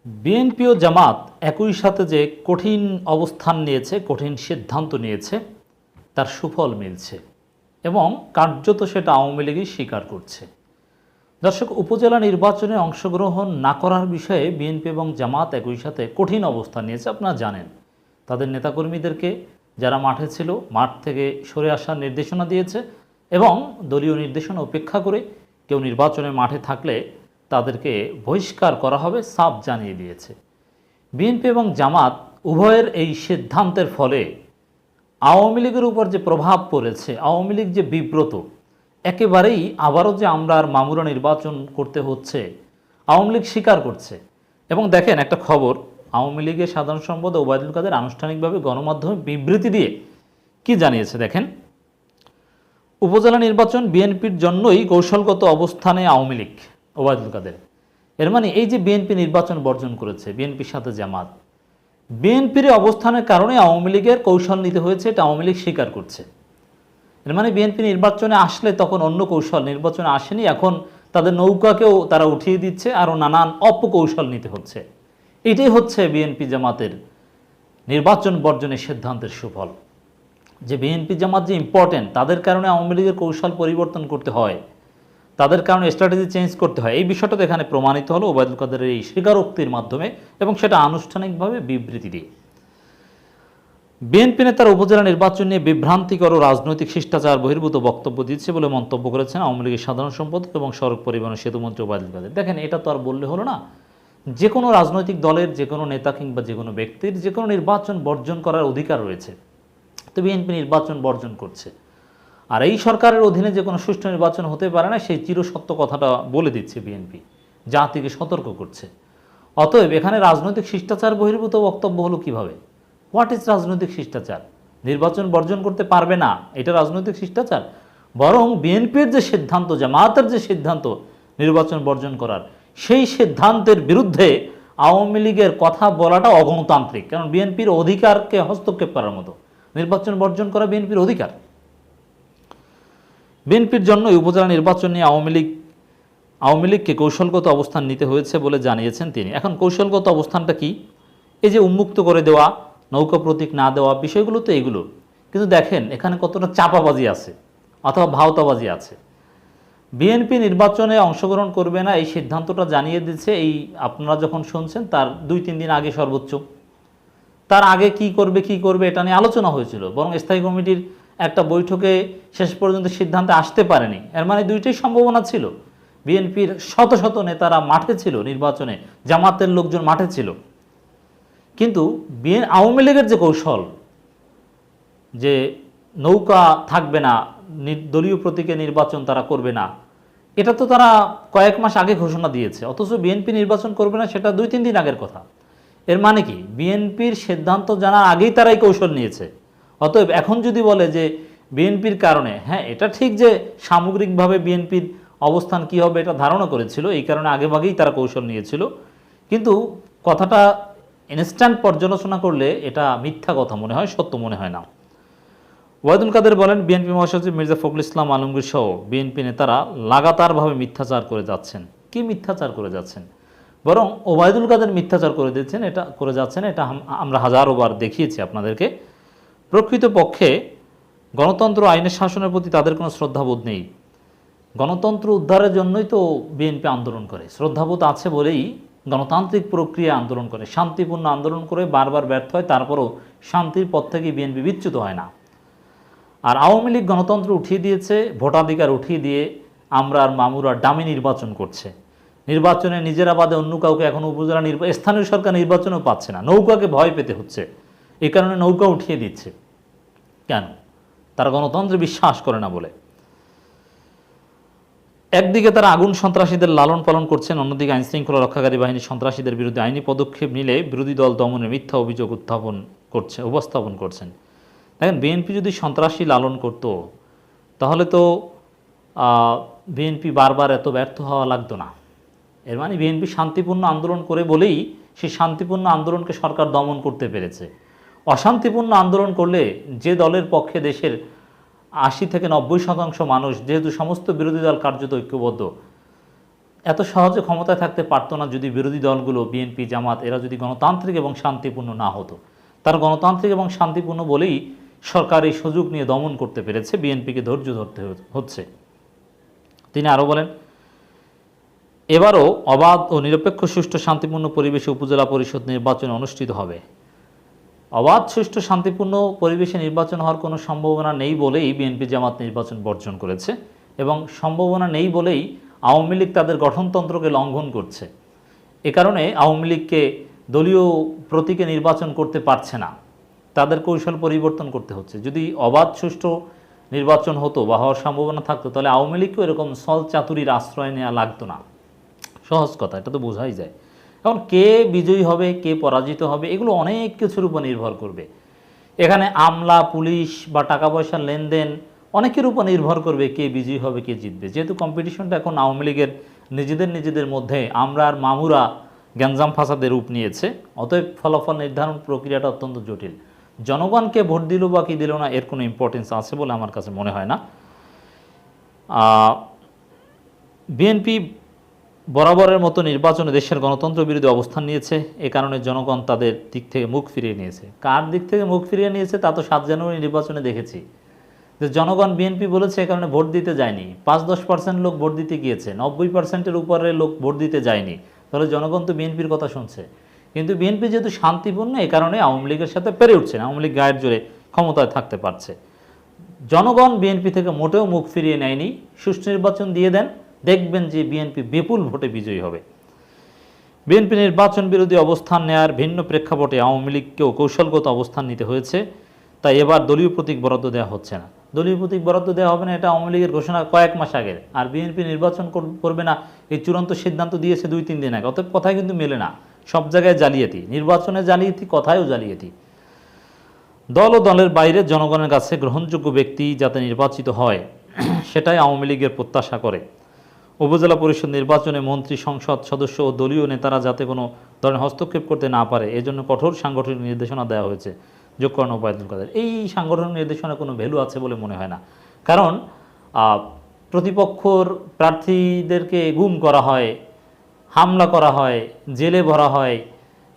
BNP ও জামাত একই সাথে যে কঠিন অবস্থান নিয়েছে, কঠিন সিদ্ধান্ত নিয়েছে, তার সুফল মিলছে এবং কার্যত সেটা আওয়ামী লীগই স্বীকার করছে। দর্শক, উপজেলা নির্বাচনে অংশগ্রহণ না করার বিষয়ে বিএনপি এবং জামাত একই সাথে কঠিন অবস্থান নিয়েছে। আপনারা জানেন, তাদের নেতাকর্মীদেরকে যারা মাঠে ছিল মাঠ থেকে সরে আসার নির্দেশনা দিয়েছে এবং দলীয় নির্দেশনা উপেক্ষা করে কেউ নির্বাচনে মাঠে থাকলে তাদেরকে বহিষ্কার করা হবে সাফ জানিয়ে দিয়েছে। বিএনপি এবং জামাত উভয়ের এই সিদ্ধান্তের ফলে আওয়ামী লীগের উপর যে প্রভাব পড়েছে, আওয়ামী লীগ যে বিব্রত, একেবারেই আবারও যে আমরা আর মামুরা নির্বাচন করতে হচ্ছে আওয়ামী লীগ স্বীকার করছে। এবং দেখেন একটা খবর, আওয়ামী লীগের সাধারণ সম্পাদক ওবায়দুল কাদের আনুষ্ঠানিকভাবে গণমাধ্যমে বিবৃতি দিয়ে কি জানিয়েছে দেখেন। উপজেলা নির্বাচন বিএনপির জন্যই কৌশলগত অবস্থানে আওয়ামী লীগ, ওবায়দুল কাদের। এর মানে এই যে বিএনপি নির্বাচন বর্জন করেছে, বিএনপির সাথে জামাত, বিএনপির অবস্থানের কারণে আওয়ামী লীগের কৌশল নিতে হয়েছে, এটা আওয়ামী লীগ স্বীকার করছে। এর মানে বিএনপি নির্বাচনে আসলে তখন অন্য কৌশল, নির্বাচনে আসেনি, এখন তাদের নৌকাকেও তারা উঠিয়ে দিচ্ছে, আরও নানান অপকৌশল নিতে হচ্ছে। এটাই হচ্ছে বিএনপি জামাতের নির্বাচন বর্জনের সিদ্ধান্তের সুফল। যে বিএনপি জামাত যে ইম্পর্টেন্ট, তাদের কারণে আওয়ামী লীগের কৌশল পরিবর্তন করতে হয়, তাদের কারণে স্ট্র্যাটেজি চেঞ্জ করতে হয়, এই বিষয়টা এখানে প্রমাণিত হলো ওবায়দুল কাদেরের এই স্বীকারোক্তির মাধ্যমে এবং সেটা আনুষ্ঠানিকভাবে বিবৃতি দিয়ে। বিএনপি নেতারা উপজেলা নির্বাচন নিয়ে বিভ্রান্তিকর ও রাজনৈতিক শিষ্টাচার বহির্ভূত বক্তব্য দিচ্ছে বলে মন্তব্য করেছেন আওয়ামী লীগের সাধারণ সম্পাদক এবং সড়ক পরিবহন ও সেতুমন্ত্রী ওবায়দুল কাদের। দেখেন, এটা তো আর বললে হলো না, যে কোনো রাজনৈতিক দলের যে কোনো নেতা কিংবা যে কোনো ব্যক্তির যে কোনো নির্বাচন বর্জন করার অধিকার রয়েছে। তো বিএনপি নির্বাচন বর্জন করছে, আর এই সরকারের অধীনে যে কোনো সুষ্ঠু নির্বাচন হতে পারে না, সেই চিরসত্য কথাটা বলে দিচ্ছে বিএনপি, জাতিকে সতর্ক করছে। অতএব এখানে রাজনৈতিক শিষ্টাচার বহির্ভূত বক্তব্য হলো কিভাবে? হোয়াট ইজ রাজনৈতিক শিষ্টাচার? নির্বাচন বর্জন করতে পারবে না, এটা রাজনৈতিক শিষ্টাচার? বরং বিএনপির যে সিদ্ধান্ত, জামায়াতের যে সিদ্ধান্ত নির্বাচন বর্জন করার, সেই সিদ্ধান্তের বিরুদ্ধে আওয়ামী লীগের কথা বলাটা অগণতান্ত্রিক। কারণ বিএনপির অধিকারকে হস্তক্ষেপ করার মতো, নির্বাচন বর্জন করা বিএনপির অধিকার। বিএনপির জন্য উপজেলা নির্বাচন নিয়ে আওয়ামী লীগকে কৌশলগত অবস্থান নিতে হয়েছে বলে জানিয়েছেন তিনি। এখন কৌশলগত অবস্থানটা কি? এই যে উন্মুক্ত করে দেওয়া, নৌকা প্রতীক না দেওয়া, বিষয়গুলো তো এগুলো। কিন্তু দেখেন এখানে কতটা চাপাবাজি আছে অথবা ভাওতাবাজি আছে। বিএনপি নির্বাচনে অংশগ্রহণ করবে না এই সিদ্ধান্তটা জানিয়ে দিচ্ছে, এই আপনারা যখন শুনছেন তার 2-3 দিন আগে সর্বোচ্চ। তার আগে কি করবে এটা নিয়ে আলোচনা হয়েছিল, বরং স্থায়ী কমিটির একটা বৈঠকে শেষ পর্যন্ত সিদ্ধান্তে আসতে পারেনি। এর মানে দুইটাই সম্ভাবনা ছিল। বিএনপির শত শত নেতারা মাঠে ছিল নির্বাচনে, জামাতের লোকজন মাঠে ছিল, কিন্তু আওয়ামী লীগের যে কৌশল, যে নৌকা থাকবে না, দলীয় প্রতীকে নির্বাচন তারা করবে না, এটা তো তারা কয়েক মাস আগে ঘোষণা দিয়েছে। অথচ বিএনপি নির্বাচন করবে না, সেটা 2-3 দিন আগের কথা। এর মানে কি? বিএনপির সিদ্ধান্ত জানার আগেই তারা এই কৌশল নিয়েছে। অতএব এখন যদি বলে যে বিএনপির কারণে, হ্যাঁ এটা ঠিক যে সামগ্রিকভাবে বিএনপির অবস্থান কি হবে এটা ধারণা করেছিল, এই কারণে আগেভাগেই তারা কৌশল নিয়েছিল, কিন্তু কথাটা ইনস্ট্যান্ট পর্যালোচনা করলে এটা মিথ্যা কথা মনে হয়, সত্য মনে হয় না। ওবায়দুল কাদের বলেন, বিএনপি মহাসচিব মির্জা ফখরুল ইসলাম আলমগীর সহ বিএনপি নেতারা লাগাতারভাবে মিথ্যাচার করে যাচ্ছেন। কি মিথ্যাচার করে যাচ্ছেন? বরং ওবায়দুল কাদের মিথ্যাচার করে যাচ্ছেন, এটা আমরা হাজারোবার দেখিয়েছি আপনাদেরকে। প্রকৃতপক্ষে গণতন্ত্র, আইনের শাসনের প্রতি তাদের কোনো শ্রদ্ধাবোধ নেই। গণতন্ত্র উদ্ধারের জন্যই তো বিএনপি আন্দোলন করে, শ্রদ্ধাবোধ আছে বলেই গণতান্ত্রিক প্রক্রিয়া আন্দোলন করে, শান্তিপূর্ণ আন্দোলন করে বারবার ব্যর্থ হয়, তারপরও শান্তির পথ থেকে বিএনপি বিচ্যুত হয় না। আর আওয়ামী লীগ গণতন্ত্র উঠিয়ে দিয়েছে, ভোটাধিকার উঠিয়ে দিয়ে আমরা আর মামুরা ডামি নির্বাচন করছে। নির্বাচনে নিজেরা বাদে অন্য কাউকে এখন উপজেলা স্থানীয় সরকার নির্বাচনেও পাচ্ছে না, নৌকাকে ভয় পেতে হচ্ছে। এই কারণে নৌকা উঠিয়ে দিচ্ছে। কেন? তারা গণতন্ত্রে বিশ্বাস করে না বলে। একদিকে তারা আগুন সন্ত্রাসীদের লালন পালন করছেন, অন্যদিকে আইনশৃঙ্খলা রক্ষাকারী বাহিনী সন্ত্রাসীদের বিরুদ্ধে আইনি পদক্ষেপ নিলে বিরোধী দল দমনের মিথ্যা অভিযোগ উপস্থাপন করছেন। দেখেন, বিএনপি যদি সন্ত্রাসী লালন করত তাহলে তো বিএনপি বারবার এত ব্যর্থ হওয়া লাগতো না। এর মানে বিএনপি শান্তিপূর্ণ আন্দোলন করে বলেই সেই শান্তিপূর্ণ আন্দোলনকে সরকার দমন করতে পেরেছে। অশান্তিপূর্ণ আন্দোলন করলে যে দলের পক্ষে দেশের 80 থেকে 90% মানুষ, যেহেতু সমস্ত বিরোধী দল কার্যত ঐক্যবদ্ধ, এত সহজে ক্ষমতায় থাকতে পারতো না যদি বিরোধী দলগুলো বিএনপি জামাত এরা যদি গণতান্ত্রিক এবং শান্তিপূর্ণ না হতো। তার গণতান্ত্রিক এবং শান্তিপূর্ণ বলেই সরকার এই সুযোগ নিয়ে দমন করতে পেরেছে, বিএনপিকে ধৈর্য ধরতে হচ্ছে। তিনি আরও বলেন, এবারও অবাধ ও নিরপেক্ষ সুষ্ঠু শান্তিপূর্ণ পরিবেশে উপজেলা পরিষদ নির্বাচন অনুষ্ঠিত হবে। অবাধ সুষ্ঠু শান্তিপূর্ণ পরিবেশে নির্বাচন হওয়ার কোনো সম্ভাবনা নেই বলেই বিএনপি জামাত নির্বাচন বর্জন করেছে, এবং সম্ভাবনা নেই বলেই আওয়ামী লীগ তাদের গঠনতন্ত্রকে লঙ্ঘন করছে। এ কারণে আওয়ামী লীগকে দলীয় প্রতীকে নির্বাচন করতে পারছে না, তাদের কৌশল পরিবর্তন করতে হচ্ছে। যদি অবাধ সুষ্ঠু নির্বাচন হতো বা হওয়ার সম্ভাবনা থাকতো, তাহলে আওয়ামী লীগকেও এরকম ছল চাতুরির আশ্রয় নেওয়া লাগতো না। সহজ কথা, এটা তো বোঝাই যায়। এখন কে বিজয়ী হবে, কে পরাজিত হবে, এগুলো অনেক কিছুর উপর নির্ভর করবে। এখানে আমলা, পুলিশ বা টাকা পয়সার লেনদেন অনেকের উপর নির্ভর করবে কে বিজয়ী হবে, কে জিতবে। যেহেতু কম্পিটিশনটা এখন আওয়ামী লীগের নিজেদের মধ্যে আমরা আর মামুরা গ্যাঞ্জাম ফাসাদের রূপ নিয়েছে, অতএব ফলাফল নির্ধারণ প্রক্রিয়াটা অত্যন্ত জটিল। জনগণকে ভোট দিল বা কি দিল না এর কোনো ইম্পর্টেন্স আছে বলে আমার কাছে মনে হয় না। বিএনপি বরাবরের মতো নির্বাচনে দেশের গণতন্ত্র বিরোধী অবস্থান নিয়েছে, এ কারণে জনগণ তাদের দিক থেকে মুখ ফিরিয়ে নিয়েছে। কার দিক থেকে মুখ ফিরিয়ে নিয়েছে তা তো 7 জানুয়ারি নির্বাচনে দেখেছি, যে জনগণ বিএনপি বলেছে এ কারণে ভোট দিতে যায়নি। 5-10% লোক ভোট দিতে গিয়েছে, 90%-এর উপরে লোক ভোট দিতে যায়নি। তাহলে জনগণ তো বিএনপির কথা শুনছে। কিন্তু বিএনপি যেহেতু শান্তিপূর্ণ, এ কারণে আওয়ামী লীগের সাথে পেরে উঠছে না, আওয়ামী লীগ গায়ের জোরে ক্ষমতায় থাকতে পারছে। জনগণ বিএনপি থেকে মোটেও মুখ ফিরিয়ে নেয়নি। সুষ্ঠু নির্বাচন দিয়ে দেন, দেখবেন যে বিএনপি বিপুল ভোটে বিজয়ী হবে। বিএনপি নির্বাচন বিরোধী অবস্থান নেয়ার ভিন্ন প্রেক্ষাপটে আওয়ামী লীগকেও কৌশলগত অবস্থান নিতে হয়েছে, তাই এবার দলীয় প্রতীক বরাদ্দ দেওয়া হচ্ছে না। দলীয় প্রতীক বরাদ্দ দেওয়া হবে না, এটা আওয়ামী লীগের ঘোষণা কয়েক মাস আগের। আর বিএনপি নির্বাচন করবে না এই চূড়ান্ত সিদ্ধান্ত দিয়েছে 2-3 দিন আগে। অতএব কথাই কিন্তু মেলে না, সব জায়গায় জালিয়াতি, নির্বাচনে জালিয়াতি, কথায়ও জালিয়াতি। দল ও দলের বাইরে জনগণের কাছে গ্রহণযোগ্য ব্যক্তি যাতে নির্বাচিত হয়, সেটাই আওয়ামী লীগের প্রত্যাশা করে। উপজেলা পরিষদ নির্বাচনে মন্ত্রী, সংসদ সদস্য ও দলীয় নেতারা যাতে কোনো ধরনের হস্তক্ষেপ করতে না পারে, এজন্য কঠোর সাংগঠনিক নির্দেশনা দেওয়া হয়েছে, যোগ করেন ওবায়দুল কাদের। এই সাংগঠনিক নির্দেশনা কোনো ভ্যালু আছে বলে মনে হয় না, কারণ প্রতিপক্ষর প্রার্থীদেরকে গুম করা হয়, হামলা করা হয়, জেলে ভরা হয়,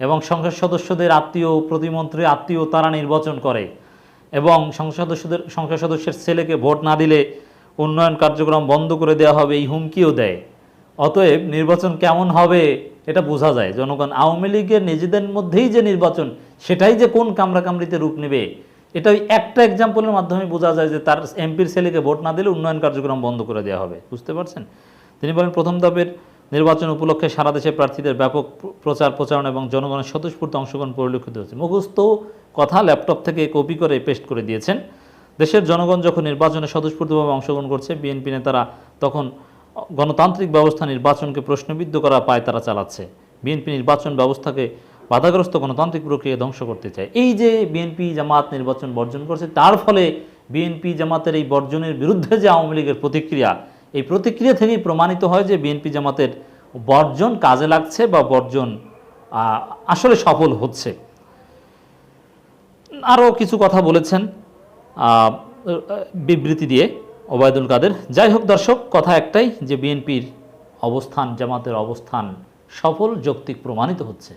এবং সংসদ সদস্যদের আত্মীয়, প্রতিমন্ত্রী আত্মীয় তারা নির্বাচন করে, এবং সংসদ সদস্যের ছেলেকে ভোট না দিলে উন্নয়ন কার্যক্রম বন্ধ করে দেওয়া হবে, এই হুমকিও দেয়। অতএব নির্বাচন কেমন হবে এটা বোঝা যায়। জনগণ আওয়ামী লীগের নিজেদের মধ্যেই যে নির্বাচন, সেটাই যে কোন কামড়াকামড়িতে রূপ নেবে, এটা ওই একটা এক্সাম্পলের মাধ্যমে বোঝা যায় যে তার এমপির ছেলেকে ভোট না দিলে উন্নয়ন কার্যক্রম বন্ধ করে দেওয়া হবে। বুঝতে পারছেন? তিনি বলেন, প্রথম ধাপের নির্বাচন উপলক্ষে সারা দেশে প্রার্থীদের ব্যাপক প্রচারণা এবং জনগণের স্বতঃস্ফূর্ত অংশগ্রহণ পরিলক্ষিত হচ্ছে। মুখস্থ কথা ল্যাপটপ থেকে কপি করে পেস্ট করে দিয়েছেন। দেশের জনগণ যখন নির্বাচনে স্বতঃস্ফূর্তভাবে অংশগ্রহণ করছে, বিএনপি নেতারা তখন গণতান্ত্রিক ব্যবস্থা নির্বাচনকে প্রশ্নবিদ্ধ করার পায় তারা চালাচ্ছে। বিএনপি নির্বাচন ব্যবস্থাকে বাধাগ্রস্ত গণতান্ত্রিক প্রক্রিয়া ধ্বংস করতে চায়। এই যে বিএনপি জামাত নির্বাচন বর্জন করছে, তার ফলে বিএনপি জামাতের এই বর্জনের বিরুদ্ধে যে আওয়ামী লীগের প্রতিক্রিয়া, এই প্রতিক্রিয়া থেকেই প্রমাণিত হয় যে বিএনপি জামাতের বর্জন কাজে লাগছে বা বর্জন আসলে সফল হচ্ছে। আরও কিছু কথা বলেছেন বিবৃতি দিয়ে ওবায়দুল কাদের। যাই হোক দর্শক, কথা একটাই যে বিএনপির অবস্থান, জামাতের অবস্থান সফল, যৌক্তিক প্রমাণিত হচ্ছে।